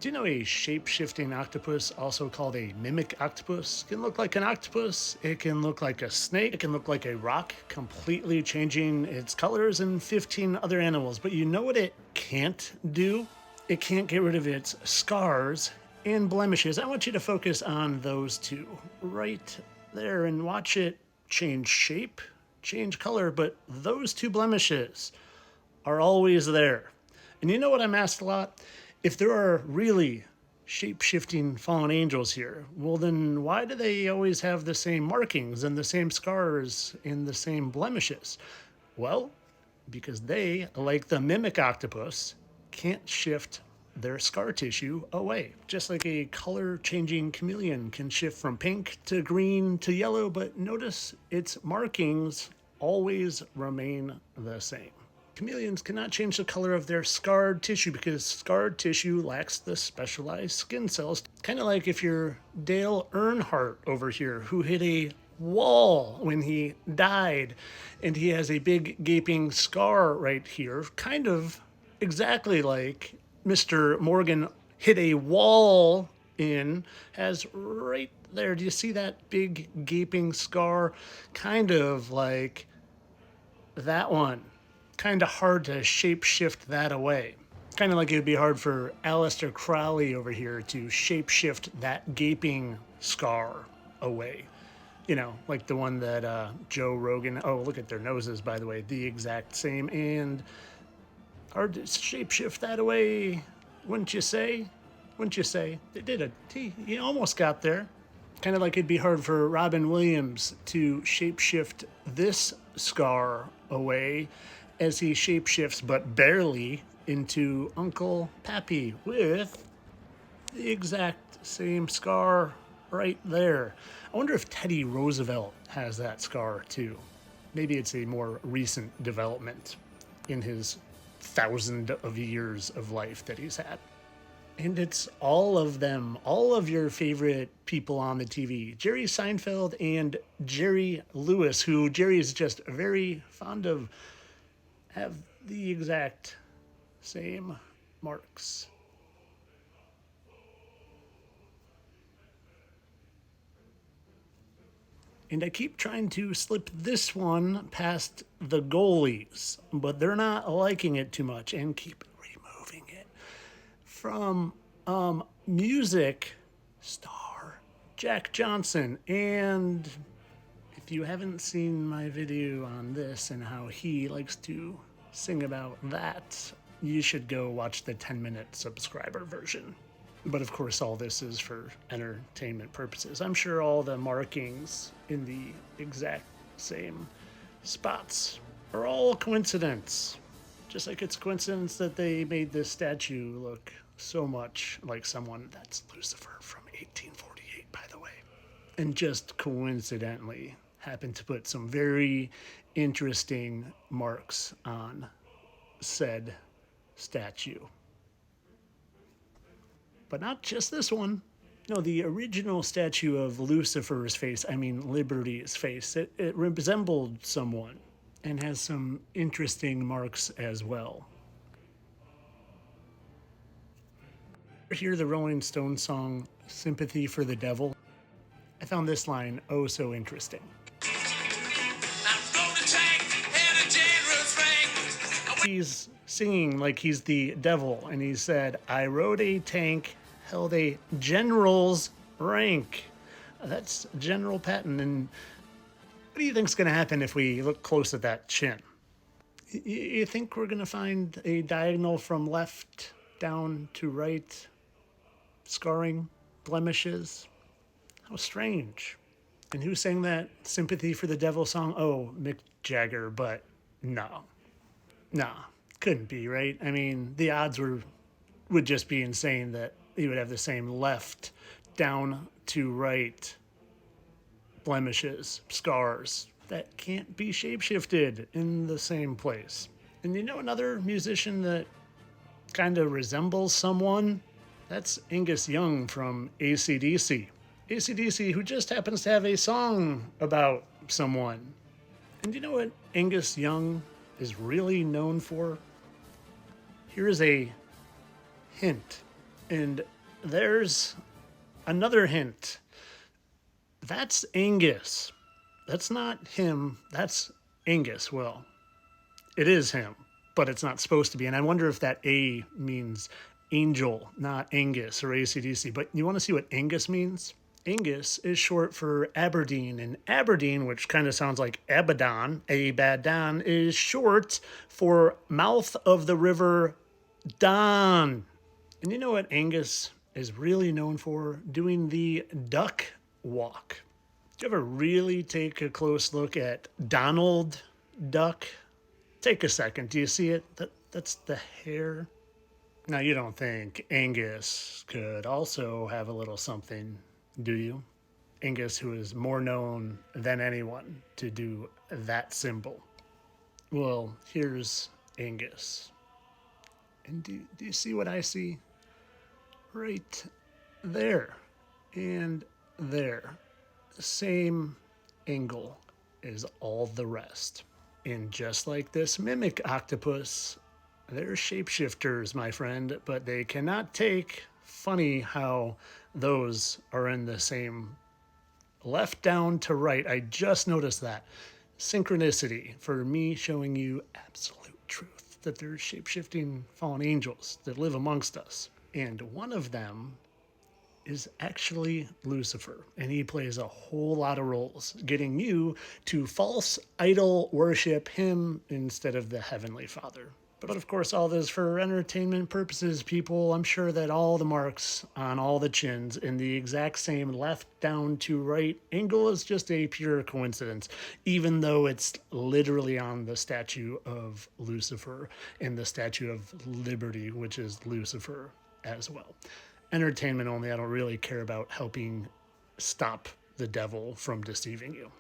Do you know a shape-shifting octopus, also called a mimic octopus, can look like an octopus, it can look like a snake, it can look like a rock, completely changing its colors, and 15 other animals. But you know what it can't do? It can't get rid of its scars and blemishes. I want you to focus on those two right there and watch it change shape, change color, but those two blemishes are always there. And you know what I'm asked a lot? If there are really shape-shifting fallen angels here, well then why do they always have the same markings and the same scars and the same blemishes? Well, because they, like the mimic octopus, can't shift their scar tissue away. Just like a color-changing chameleon can shift from pink to green to yellow, but notice its markings always remain the same. Chameleons cannot change the color of their scarred tissue because scarred tissue lacks the specialized skin cells. Kind of like if you're Dale Earnhardt over here, who hit a wall when he died, and he has a big gaping scar right here, kind of exactly like Mr. Morgan hit a wall has right there. Do you see that big gaping scar? Kind of like that one. Kind of hard to shape shift that away. Kind of like it would be hard for Aleister Crowley over here to shape shift that gaping scar away. You know, like the one that Joe Rogan, oh, look at their noses, by the way, the exact same. And hard to shape shift that away, wouldn't you say? Wouldn't you say? They did a T, you almost got there. Kind of like it'd be hard for Robin Williams to shape shift this scar away as he shapeshifts, but barely, into Uncle Pappy with the exact same scar right there. I wonder if Teddy Roosevelt has that scar too. Maybe it's a more recent development in his 1,000 of years of life that he's had. And it's all of them, all of your favorite people on the TV. Jerry Seinfeld and Jerry Lewis, who Jerry is just very fond of, have the exact same marks. And I keep trying to slip this one past the goalies, but they're not liking it too much and keep removing it. From music star Jack Johnson. And if you haven't seen my video on this and how he likes to sing about that, you should go watch the 10-minute subscriber version. But of course, all this is for entertainment purposes. I'm sure all the markings in the exact same spots are all coincidence. Just like it's coincidence that they made this statue look so much like someone. That's Lucifer from 1848, by the way. And just coincidentally happened to put some very interesting marks on said statue. But not just this one. No, the original statue of Lucifer's face, I mean Liberty's face, it resembled someone and has some interesting marks as well. Hear the Rolling Stones song Sympathy for the Devil? I found this line oh so interesting. He's singing like he's the devil, and he said, I rode a tank, held a general's rank. That's General Patton. And what do you think's going to happen if we look close at that chin? You think we're going to find a diagonal from left down to right, scarring, blemishes? How strange. And who sang that Sympathy for the Devil song? Oh, Mick Jagger, but no. Nah, couldn't be, right? I mean, the odds would just be insane that he would have the same left down to right blemishes, scars that can't be shapeshifted in the same place. And you know another musician that kind of resembles someone? That's Angus Young from AC/DC. AC/DC, who just happens to have a song about someone. And you know what Angus Young is really known for? Here's a hint And there's another hint. That's Angus. That's not him. That's Angus. Well, it is him, but it's not supposed to be. And I wonder if that A means angel, not Angus or AC/DC. But you want to see what Angus means? Angus is short for Aberdeen, and Aberdeen, which kind of sounds like Abaddon, is short for mouth of the river Don. And you know what Angus is really known for? Doing the duck walk. Do you ever really take a close look at Donald Duck? Take a second. Do you see it? That's the hair. Now, you don't think Angus could also have a little something, do you? Angus, who is more known than anyone to do that symbol. Well, here's Angus. And do you see what I see? Right there and there. Same angle as all the rest. And just like this mimic octopus, they're shapeshifters, my friend, but they cannot take. Funny how those are in the same left down to right. I just noticed that. Synchronicity for me showing you absolute truth that there's shapeshifting fallen angels that live amongst us. And one of them is actually Lucifer, and he plays a whole lot of roles, getting you to false idol worship him instead of the Heavenly Father. But of course, all this for entertainment purposes, people. I'm sure that all the marks on all the chins in the exact same left down to right angle is just a pure coincidence, even though it's literally on the statue of Lucifer and the Statue of Liberty, which is Lucifer as well. Entertainment only. I don't really care about helping stop the devil from deceiving you.